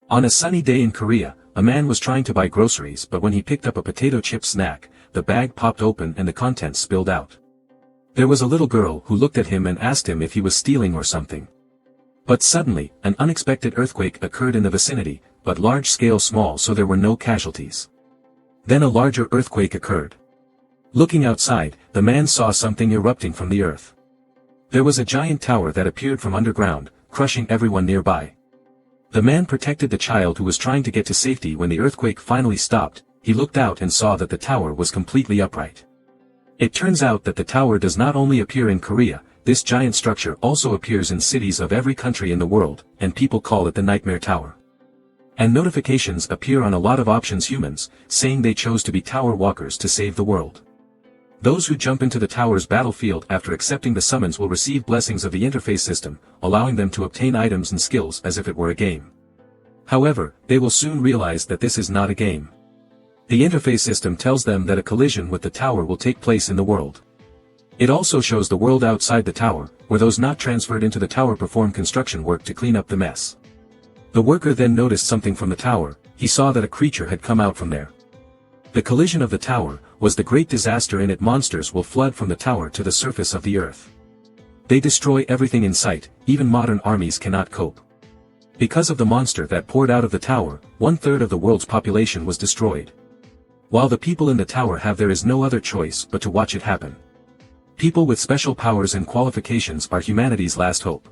On a sunny day in Korea, a man was trying to buy groceries, but when he picked up a potato chip snack, the bag popped open and the contents spilled out. There was a little girl who looked at him and asked him if he was stealing or something. But suddenly, an unexpected earthquake occurred in the vicinity, but large-scale small, so there were no casualties. Then a larger earthquake occurred. Looking outside, the man saw something erupting from the earth. There was a giant tower that appeared from underground, crushing everyone nearby. The man protected the child who was trying to get to safety. When the earthquake finally stopped, he looked out and saw that the tower was completely upright. It turns out that the tower does not only appear in Korea, this giant structure also appears in cities of every country in the world, and people call it the Nightmare Tower. And notifications appear on a lot of options humans, saying they chose to be tower walkers to save the world. Those who jump into the tower's battlefield after accepting the summons will receive blessings of the interface system, allowing them to obtain items and skills as if it were a game. However, they will soon realize that this is not a game. The interface system tells them that a collision with the tower will take place in the world. It also shows the world outside the tower, where those not transferred into the tower perform construction work to clean up the mess. The worker then noticed something from the tower. He saw that a creature had come out from there. The collision of the tower was the great disaster in it. Monsters will flood from the tower to the surface of the earth. They destroy everything in sight, even modern armies cannot cope. Because of the monster that poured out of the tower, 1/3 of the world's population was destroyed. While the people in the tower have, there is no other choice but to watch it happen. People with special powers and qualifications are humanity's last hope.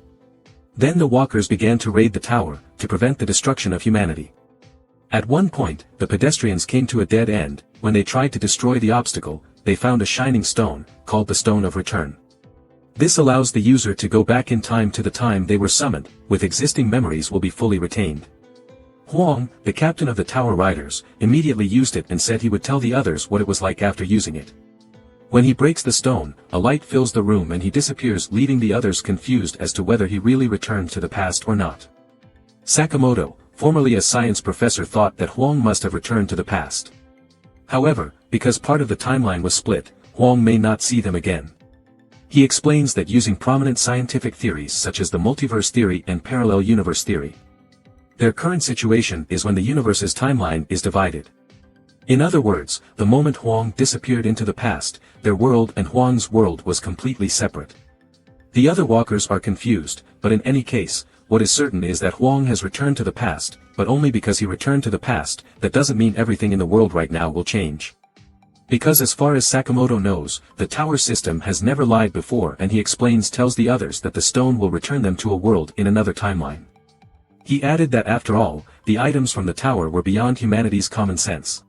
Then the walkers began to raid the tower, to prevent the destruction of humanity. At one point, the pedestrians came to a dead end. When they tried to destroy the obstacle, they found a shining stone, called the Stone of Return. This allows the user to go back in time to the time they were summoned, with existing memories will be fully retained. Hwang, the captain of the tower riders, immediately used it and said he would tell the others what it was like after using it. When he breaks the stone, a light fills the room and he disappears, leaving the others confused as to whether he really returned to the past or not. Sakamoto, formerly a science professor, thought that Hwang must have returned to the past. However, because part of the timeline was split, Hwang may not see them again. He explains that using prominent scientific theories such as the multiverse theory and parallel universe theory. Their current situation is when the universe's timeline is divided. In other words, the moment Hwang disappeared into the past, their world and Hwang's world was completely separate. The other walkers are confused, but in any case, what is certain is that Hwang has returned to the past, but only because he returned to the past. That doesn't mean everything in the world right now will change. Because as far as Sakamoto knows, the tower system has never lied before, and he tells the others that the stone will return them to a world in another timeline. He added that after all, the items from the tower were beyond humanity's common sense.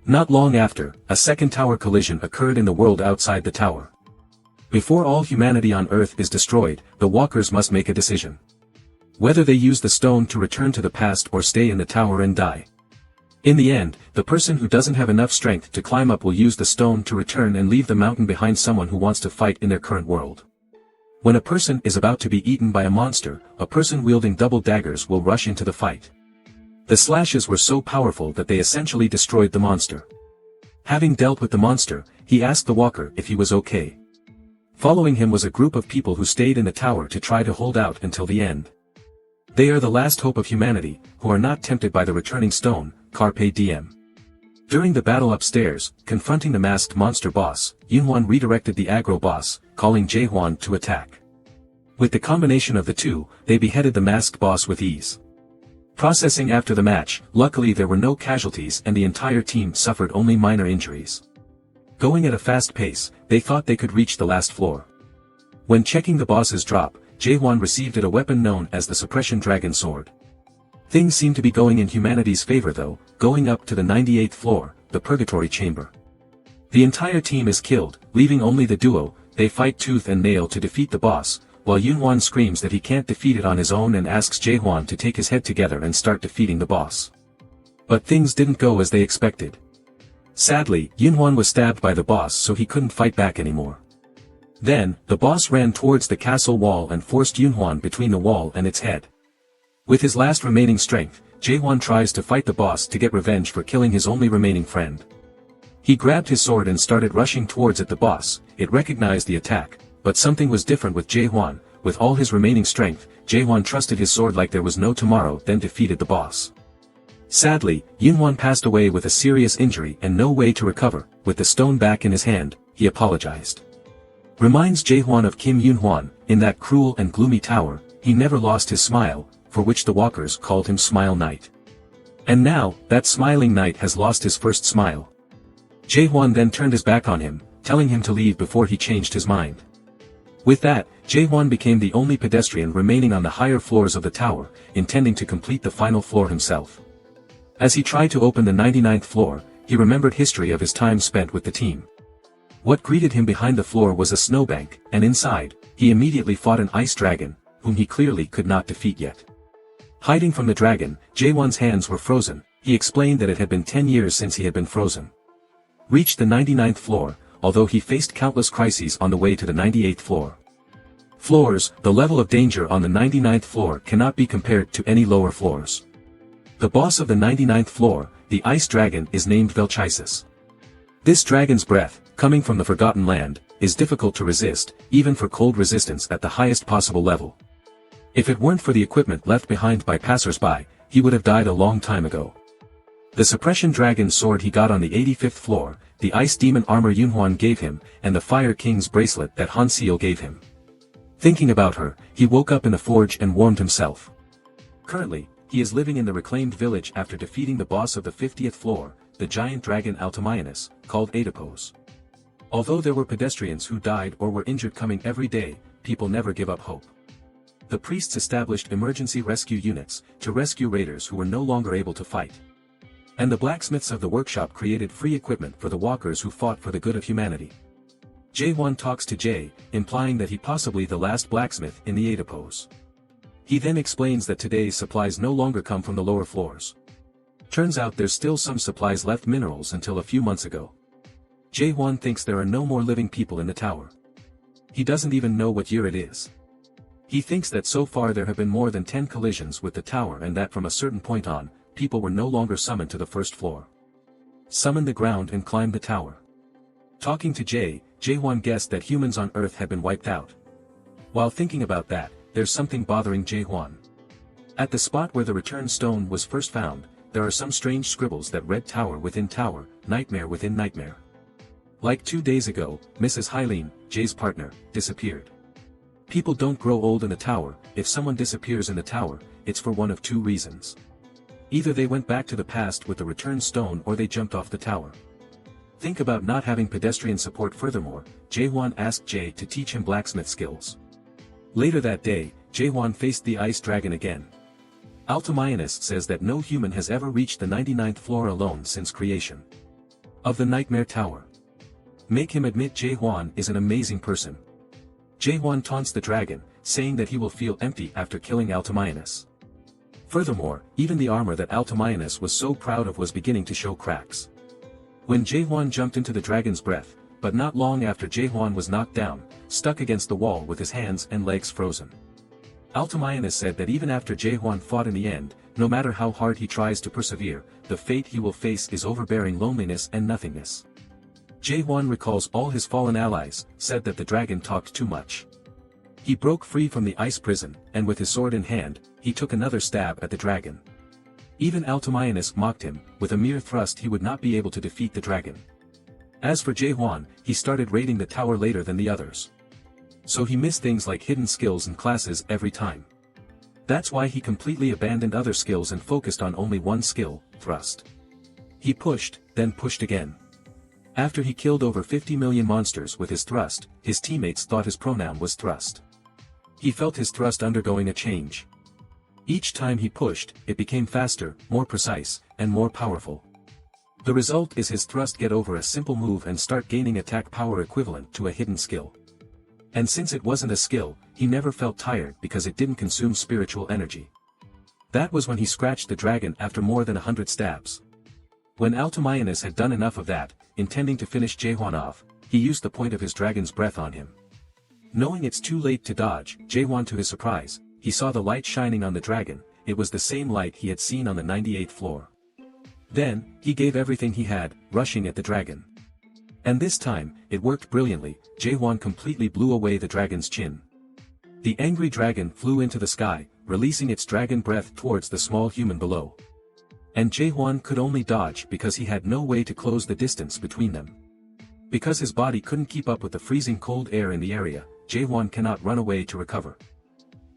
Not long after, a second tower collision occurred in the world outside the tower. Before all humanity on Earth is destroyed, the walkers must make a decision. Whether they use the stone to return to the past or stay in the tower and die. In the end, the person who doesn't have enough strength to climb up will use the stone to return and leave the mountain behind someone who wants to fight in their current world. When a person is about to be eaten by a monster, a person wielding double daggers will rush into the fight. The slashes were so powerful that they essentially destroyed the monster. Having dealt with the monster, he asked the walker if he was okay. Following him was a group of people who stayed in the tower to try to hold out until the end. They are the last hope of humanity, who are not tempted by the returning stone, carpe diem. During the battle upstairs, confronting the masked monster boss, Jaehwan redirected the aggro boss, calling Jaehwan to attack. With the combination of the two, they beheaded the masked boss with ease. Processing after the match, luckily there were no casualties and the entire team suffered only minor injuries. Going at a fast pace, they thought they could reach the last floor. When checking the boss's drop, Jaehwan received a weapon known as the Suppression Dragon Sword. Things seem to be going in humanity's favor though, going up to the 98th floor, the Purgatory Chamber. The entire team is killed, leaving only the duo. They fight tooth and nail to defeat the boss, while Jaehwan screams that he can't defeat it on his own and asks Jaehwan to take his head together and start defeating the boss. But things didn't go as they expected. Sadly, Jaehwan was stabbed by the boss, so he couldn't fight back anymore. Then, the boss ran towards the castle wall and forced Jaehwan between the wall and its head. With his last remaining strength, Jaehwan tries to fight the boss to get revenge for killing his only remaining friend. He grabbed his sword and started rushing towards the boss. It recognized the attack, but something was different with Jaehwan. With all his remaining strength, Jaehwan trusted his sword like there was no tomorrow, then defeated the boss. Sadly, Yunhwan passed away with a serious injury and no way to recover. With the stone back in his hand, he apologized. Reminds Jaehwan of Kim Yunhwan. In that cruel and gloomy tower, he never lost his smile, for which the walkers called him Smile Knight. And now, that smiling knight has lost his first smile. Jaehwan then turned his back on him, telling him to leave before he changed his mind. With that, Jaehwan became the only pedestrian remaining on the higher floors of the tower, intending to complete the final floor himself. As he tried to open the 99th floor, he remembered history of his time spent with the team. What greeted him behind the floor was a snowbank, and inside, he immediately fought an ice dragon, whom he clearly could not defeat yet. Hiding from the dragon, Jaehwan's hands were frozen. He explained that it had been 10 years since he had been frozen. Reached the 99th floor, although he faced countless crises on the way to the 98th floor. The level of danger on the 99th floor cannot be compared to any lower floors. The boss of the 99th floor, the ice dragon, is named Velchisis. This dragon's breath, coming from the Forgotten Land, is difficult to resist, even for cold resistance at the highest possible level. If it weren't for the equipment left behind by passers-by, he would have died a long time ago. The suppression dragon's sword he got on the 85th floor, the ice demon armor Yunhwan gave him, and the fire king's bracelet that Han Seol gave him. Thinking about her, he woke up in the forge and warmed himself. Currently, he is living in the reclaimed village after defeating the boss of the 50th floor, the giant dragon Altomianus, called Oedipus. Although there were pedestrians who died or were injured coming every day, people never give up hope. The priests established emergency rescue units, to rescue raiders who were no longer able to fight. And the blacksmiths of the workshop created free equipment for the walkers who fought for the good of humanity. Jaehwan talks to Jae, implying that he possibly the last blacksmith in the Oedipus. He then explains that today's supplies no longer come from the lower floors. Turns out there's still some supplies left, minerals, until a few months ago. Jaehwan thinks there are no more living people in the tower. He doesn't even know what year it is. He thinks that so far there have been more than 10 collisions with the tower, and that from a certain point on, people were no longer summoned to the first floor. Summoned the ground and climbed the tower. Talking to Jae, Jaehwan guessed that humans on Earth had been wiped out. While thinking about that, there's something bothering Jaehwan. At the spot where the return stone was first found, there are some strange scribbles that read tower within tower, nightmare within nightmare. Like 2 days ago, Mrs. Hylene, Jae's partner, disappeared. People don't grow old in the tower. If someone disappears in the tower, it's for one of two reasons. Either they went back to the past with the return stone or they jumped off the tower. Think about not having pedestrian support. Furthermore, Jaehwan asked Jae to teach him blacksmith skills. Later that day, Jaehwan faced the ice dragon again. Altomianus says that no human has ever reached the 99th floor alone since creation of the Nightmare Tower. Make him admit Jaehwan is an amazing person. Jaehwan taunts the dragon, saying that he will feel empty after killing Altomianus. Furthermore, even the armor that Altomianus was so proud of was beginning to show cracks. When Jaehwan jumped into the dragon's breath, but not long after Jaehwan was knocked down, stuck against the wall with his hands and legs frozen. Altomianus said that even after Jaehwan fought in the end, no matter how hard he tries to persevere, the fate he will face is overbearing loneliness and nothingness. Jaehwan recalls all his fallen allies, said that the dragon talked too much. He broke free from the ice prison, and with his sword in hand, he took another stab at the dragon. Even Altomianus mocked him, with a mere thrust he would not be able to defeat the dragon. As for Jaehwan, he started raiding the tower later than the others. So he missed things like hidden skills and classes every time. That's why he completely abandoned other skills and focused on only one skill, thrust. He pushed, then pushed again. After he killed over 50 million monsters with his thrust, his teammates thought his pronoun was thrust. He felt his thrust undergoing a change. Each time he pushed, it became faster, more precise, and more powerful. The result is his thrust get over a simple move and start gaining attack power equivalent to a hidden skill. And since it wasn't a skill, he never felt tired because it didn't consume spiritual energy. That was when he scratched the dragon after more than 100 stabs. When Altomianus had done enough of that, intending to finish Jaehwan off, he used the point of his dragon's breath on him. Knowing it's too late to dodge, Jaehwan, to his surprise, he saw the light shining on the dragon. It was the same light he had seen on the 98th floor. Then, he gave everything he had, rushing at the dragon. And this time, it worked brilliantly. Jaehwan completely blew away the dragon's chin. The angry dragon flew into the sky, releasing its dragon breath towards the small human below. And Jaehwan could only dodge because he had no way to close the distance between them. Because his body couldn't keep up with the freezing cold air in the area, Jaehwan cannot run away to recover.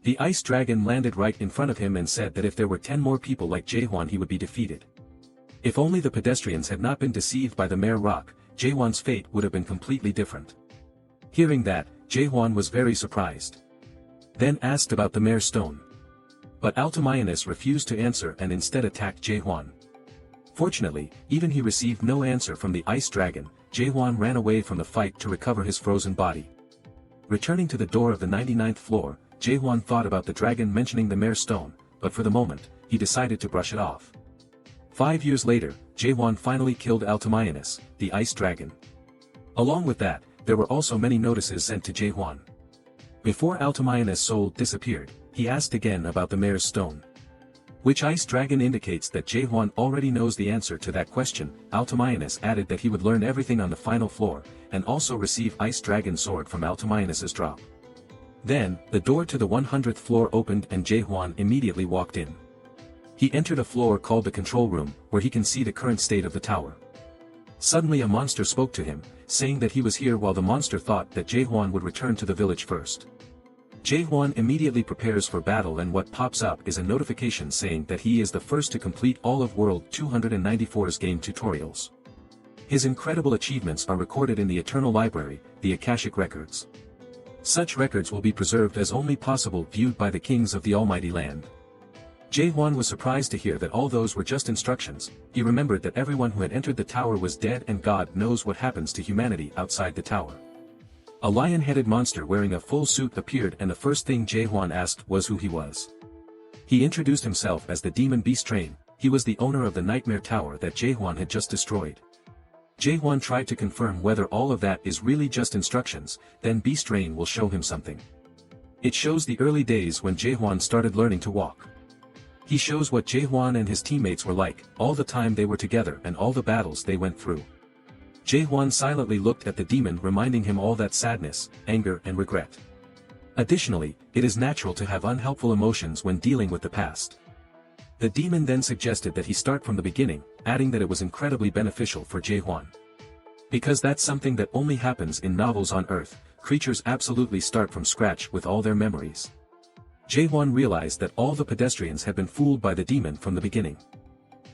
The ice dragon landed right in front of him and said that if there were 10 more people like Jaehwan he would be defeated. If only the pedestrians had not been deceived by the mere rock, Jaehwan's fate would have been completely different. Hearing that, Jaehwan was very surprised. Then asked about the mere stone. But Altamyanus refused to answer and instead attacked Jaehwan. Fortunately, even he received no answer from the ice dragon. Jaehwan ran away from the fight to recover his frozen body. Returning to the door of the 99th floor, Jaehwan thought about the dragon mentioning the mere stone, but for the moment, he decided to brush it off. 5 years later, Jaehwan finally killed Altamyanus, the ice dragon. Along with that, there were also many notices sent to Jaehwan. Before Altamyanus' soul disappeared, he asked again about the mare's stone. Which ice dragon indicates that Jaehwan already knows the answer to that question. Altamyanus added that he would learn everything on the final floor, and also receive ice dragon sword from Altamyanus' drop. Then, the door to the 100th floor opened and Jaehwan immediately walked in. He entered a floor called the control room, where he can see the current state of the tower. Suddenly a monster spoke to him, saying that he was here while the monster thought that Jaehwan would return to the village first. Jaehwan immediately prepares for battle and what pops up is a notification saying that he is the first to complete all of World 294's game tutorials. His incredible achievements are recorded in the Eternal Library, the Akashic Records. Such records will be preserved as only possible viewed by the kings of the Almighty Land. Jaehwan was surprised to hear that all those were just instructions. He remembered that everyone who had entered the tower was dead and God knows what happens to humanity outside the tower. A lion-headed monster wearing a full suit appeared and the first thing Jaehwan asked was who he was. He introduced himself as the demon Beastrain. He was the owner of the Nightmare Tower that Jaehwan had just destroyed. Jaehwan tried to confirm whether all of that is really just instructions, then Beastrain will show him something. It shows the early days when Jaehwan started learning to walk. He shows what Jaehwan and his teammates were like, all the time they were together and all the battles they went through. Jaehwan silently looked at the demon, reminding him all that sadness, anger and regret. Additionally, it is natural to have unhelpful emotions when dealing with the past. The demon then suggested that he start from the beginning, adding that it was incredibly beneficial for Jaehwan. Because that's something that only happens in novels on Earth, creatures absolutely start from scratch with all their memories. Jaehwan realized that all the pedestrians had been fooled by the demon from the beginning.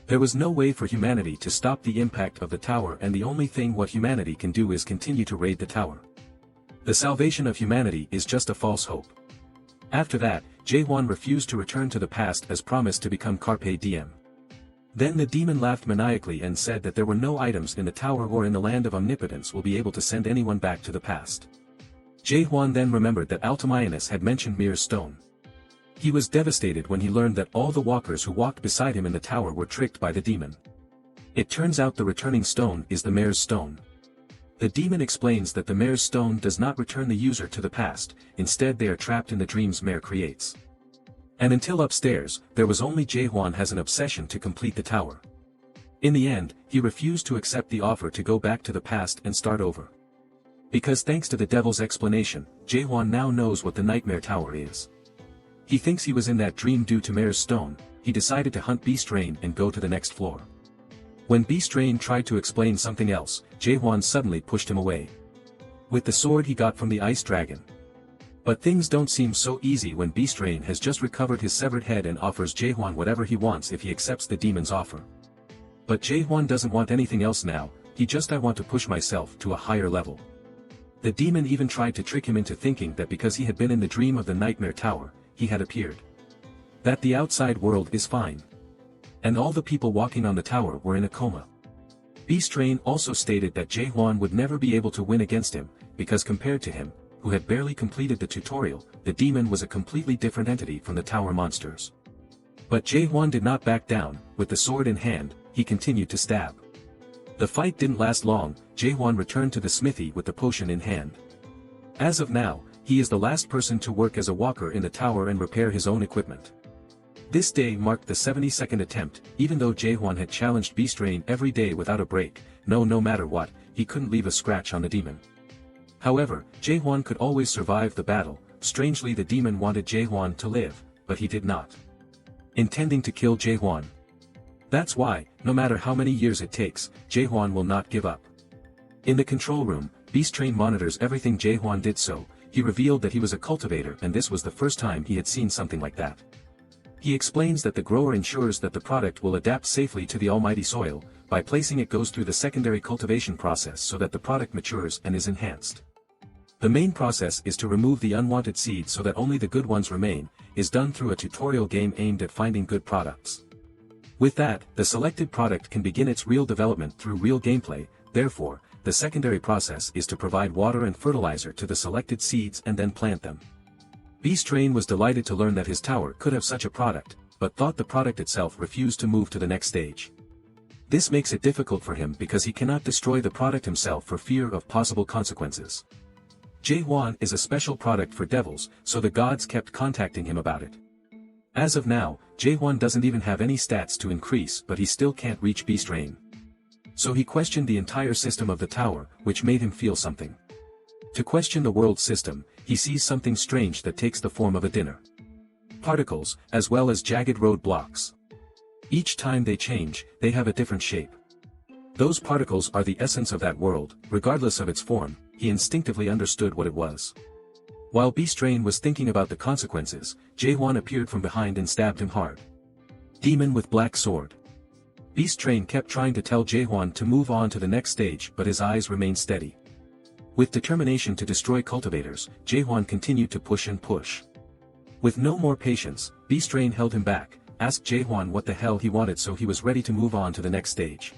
There was no way for humanity to stop the impact of the tower, and the only thing what humanity can do is continue to raid the tower. The salvation of humanity is just a false hope. After that, Jaehwan refused to return to the past as promised to become Carpe Diem. Then the demon laughed maniacally and said that there were no items in the tower or in the land of omnipotence will be able to send anyone back to the past. Jaehwan then remembered that Altamyanus had mentioned Mir's stone. He was devastated when he learned that all the walkers who walked beside him in the tower were tricked by the demon. It turns out the returning stone is the mare's stone. The demon explains that the mare's stone does not return the user to the past, instead they are trapped in the dreams mare creates. And until upstairs, there was only Jaehwan has an obsession to complete the tower. In the end, he refused to accept the offer to go back to the past and start over. Because thanks to the devil's explanation, Jaehwan now knows what the Nightmare Tower is. He thinks he was in that dream due to Mare's stone. He decided to hunt Beastrain and go to the next floor. When Beastrain tried to explain something else, Jaehwan suddenly pushed him away. With the sword he got from the ice dragon. But things don't seem so easy when Beastrain has just recovered his severed head and offers Jaehwan whatever he wants if he accepts the demon's offer. But Jaehwan doesn't want anything else now. I want to push myself to a higher level. The demon even tried to trick him into thinking that because he had been in the dream of the Nightmare Tower, he had appeared. That the outside world is fine. And all the people walking on the tower were in a coma. Beastrain also stated that Jaehwan would never be able to win against him, because compared to him, who had barely completed the tutorial, the demon was a completely different entity from the tower monsters. But Jaehwan did not back down. With the sword in hand, he continued to stab. The fight didn't last long. Jaehwan returned to the smithy with the potion in hand. As of now, he is the last person to work as a walker in the tower and repair his own equipment. This day marked the 72nd attempt. Even though Jaehwan had challenged Beastrain every day without a break, no matter what, he couldn't leave a scratch on the demon. However, Jaehwan could always survive the battle, strangely the demon wanted Jaehwan to live, but he did not. Intending to kill Jaehwan. That's why, no matter how many years it takes, Jaehwan will not give up. In the control room, Beast Train monitors everything Jaehwan did so. He revealed that he was a cultivator and this was the first time he had seen something like that. He explains that the grower ensures that the product will adapt safely to the almighty soil, by placing it goes through the secondary cultivation process so that the product matures and is enhanced. The main process is to remove the unwanted seeds so that only the good ones remain, is done through a tutorial game aimed at finding good products. With that, the selected product can begin its real development through real gameplay. Therefore, the secondary process is to provide water and fertilizer to the selected seeds and then plant them. Beast Train was delighted to learn that his tower could have such a product, but thought the product itself refused to move to the next stage. This makes it difficult for him because he cannot destroy the product himself for fear of possible consequences. Jaehwan is a special product for devils, so the gods kept contacting him about it. As of now, Jaehwan doesn't even have any stats to increase, but he still can't reach Beast Train. So he questioned the entire system of the tower, which made him feel something. To question the world system, he sees something strange that takes the form of a dinner. Particles, as well as jagged road blocks. Each time they change, they have a different shape. Those particles are the essence of that world, regardless of its form. He instinctively understood what it was. While Beast Train was thinking about the consequences, Jaehwan appeared from behind and stabbed him hard. Demon with black sword. Beast Train kept trying to tell Jaehwan to move on to the next stage, but his eyes remained steady. With determination to destroy cultivators, Jaehwan continued to push and push. With no more patience, Beast Train held him back, asked Jaehwan what the hell he wanted, so he was ready to move on to the next stage.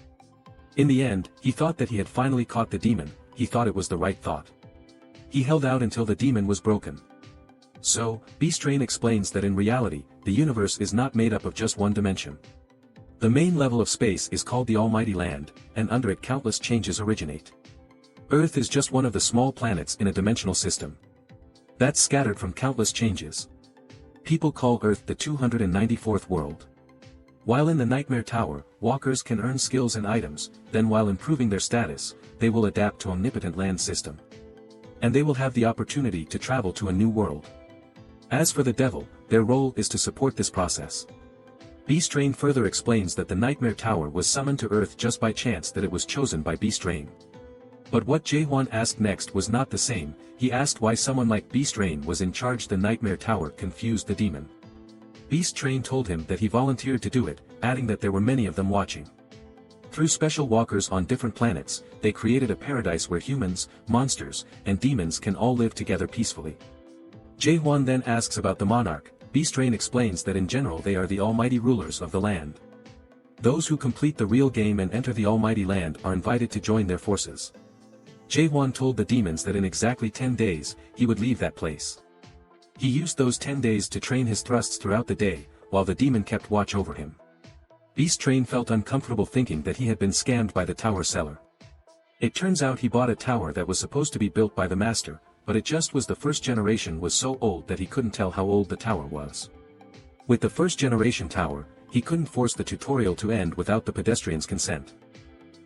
In the end, he thought that he had finally caught the demon. He thought it was the right thought. He held out until the demon was broken. So, Beast Train explains that in reality, the universe is not made up of just one dimension. The main level of space is called the Almighty Land, and under it countless changes originate. Earth is just one of the small planets in a dimensional system. That's scattered from countless changes. People call Earth the 294th world. While in the Nightmare Tower, walkers can earn skills and items, then while improving their status, they will adapt to omnipotent land system. And they will have the opportunity to travel to a new world. As for the devil, their role is to support this process. Beast Train further explains that the Nightmare Tower was summoned to Earth just by chance, that it was chosen by Beast Train. But what Jaehwan asked next was not the same. He asked why someone like Beast Train was in charge. The Nightmare Tower confused the demon. Beast Train told him that he volunteered to do it, adding that there were many of them watching. Through special walkers on different planets, they created a paradise where humans, monsters, and demons can all live together peacefully. Jaehwan then asks about the monarch. Beast Train explains that in general they are the almighty rulers of the land. Those who complete the real game and enter the almighty land are invited to join their forces. Jaehwan told the demons that in exactly 10 days, he would leave that place. He used those 10 days to train his thrusts throughout the day, while the demon kept watch over him. Beast Train felt uncomfortable thinking that he had been scammed by the tower seller. It turns out he bought a tower that was supposed to be built by the master, but it just was the first generation was so old that he couldn't tell how old the tower was. With the first generation tower, he couldn't force the tutorial to end without the pedestrians' consent.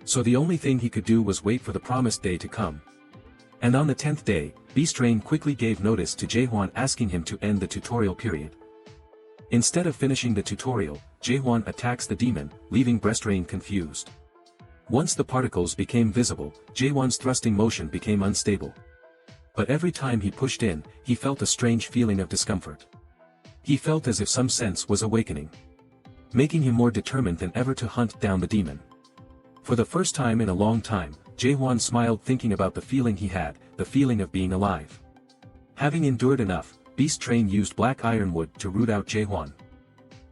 So the only thing he could do was wait for the promised day to come. And on the 10th day, Beast Train quickly gave notice to Jaehwan, asking him to end the tutorial period. Instead of finishing the tutorial, Jaehwan attacks the demon, leaving Beast Train confused. Once the particles became visible, Jaehwan's thrusting motion became unstable. But every time he pushed in, he felt a strange feeling of discomfort. He felt as if some sense was awakening, making him more determined than ever to hunt down the demon. For the first time in a long time, Jaehwan smiled thinking about the feeling he had, the feeling of being alive. Having endured enough, Beast Train used black ironwood to root out Jaehwan.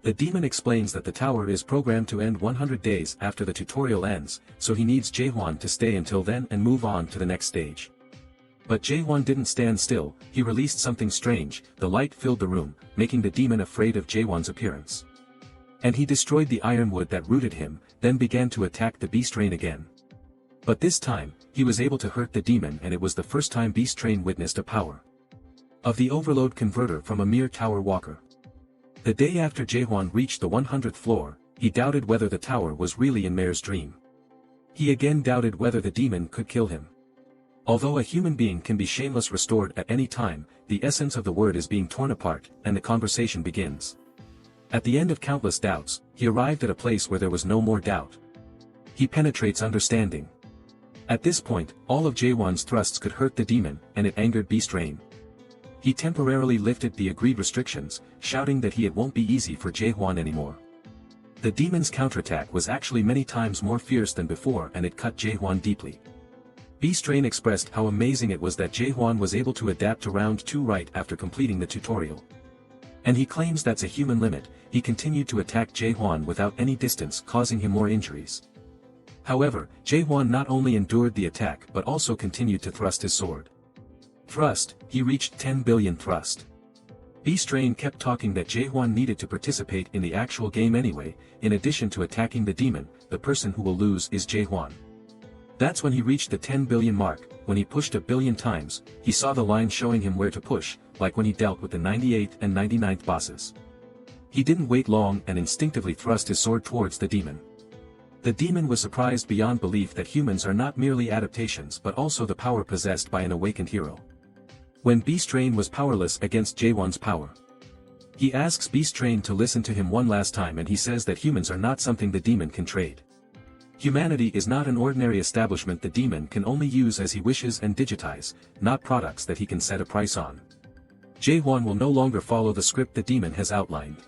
The demon explains that the tower is programmed to end 100 days after the tutorial ends, so he needs Jaehwan to stay until then and move on to the next stage. But Jaehwan didn't stand still. He released something strange. The light filled the room, making the demon afraid of Jaehwan's appearance. And he destroyed the ironwood that rooted him, then began to attack the Beast Train again. But this time, he was able to hurt the demon, and it was the first time Beast Train witnessed a power of the overload converter from a mere tower walker. The day after Jaehwan reached the 100th floor, he doubted whether the tower was really in Mare's dream. He again doubted whether the demon could kill him. Although a human being can be shameless restored at any time, the essence of the word is being torn apart, and the conversation begins. At the end of countless doubts, he arrived at a place where there was no more doubt. He penetrates understanding. At this point, all of Jaehwan's thrusts could hurt the demon, and it angered Beast Rain. He temporarily lifted the agreed restrictions, shouting that it won't be easy for Jaehwan anymore. The demon's counterattack was actually many times more fierce than before, and it cut Jaehwan deeply. Beast Rain expressed how amazing it was that Jaehwan was able to adapt to round 2 right after completing the tutorial. And he claims that's a human limit. He continued to attack Jaehwan without any distance, causing him more injuries. However, Jaehwan not only endured the attack but also continued to thrust his sword. Thrust, he reached 10 billion thrust. Beast Rain kept talking that Jaehwan needed to participate in the actual game anyway. In addition to attacking the demon, the person who will lose is Jaehwan. That's when he reached the 10 billion mark. When he pushed 1 billion times, he saw the line showing him where to push, like when he dealt with the 98th and 99th bosses. He didn't wait long and instinctively thrust his sword towards the demon. The demon was surprised beyond belief that humans are not merely adaptations but also the power possessed by an awakened hero. When Beast Rain was powerless against Jaehwan's power, he asks Beast Rain to listen to him one last time, and he says that humans are not something the demon can trade. Humanity is not an ordinary establishment the demon can only use as he wishes and digitize, not products that he can set a price on. Jaehwan will no longer follow the script the demon has outlined.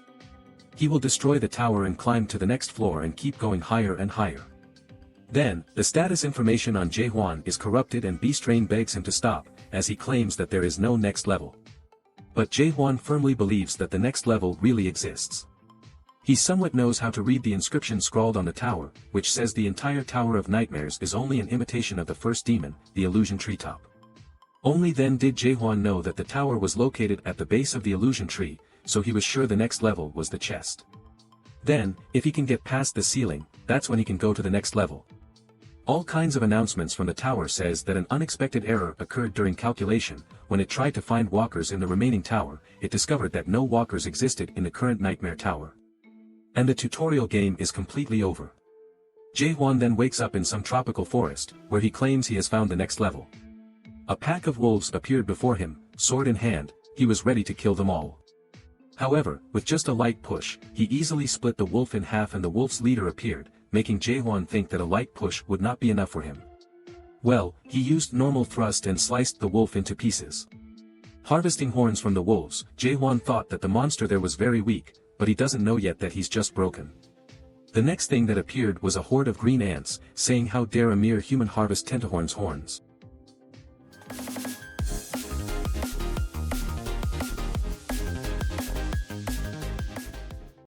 He will destroy the tower and climb to the next floor and keep going higher and higher. Then, the status information on Jaehwan is corrupted and Beast Rain begs him to stop, as he claims that there is no next level. But Jaehwan firmly believes that the next level really exists. He somewhat knows how to read the inscription scrawled on the tower, which says the entire Tower of Nightmares is only an imitation of the first demon, the illusion treetop. Only then did Jaehwan know that the tower was located at the base of the illusion tree, so he was sure the next level was the chest. Then, if he can get past the ceiling, that's when he can go to the next level. All kinds of announcements from the tower says that an unexpected error occurred during calculation. When it tried to find walkers in the remaining tower, it discovered that no walkers existed in the current Nightmare Tower. And the tutorial game is completely over. Jaehwan then wakes up in some tropical forest, where he claims he has found the next level. A pack of wolves appeared before him, sword in hand. He was ready to kill them all. However, with just a light push, he easily split the wolf in half and the wolf's leader appeared, making Jaehwan think that a light push would not be enough for him. Well, he used normal thrust and sliced the wolf into pieces. Harvesting horns from the wolves, Jaehwan thought that the monster there was very weak, but he doesn't know yet that he's just broken. The next thing that appeared was a horde of green ants, saying how dare a mere human harvest Tentahorn's horns.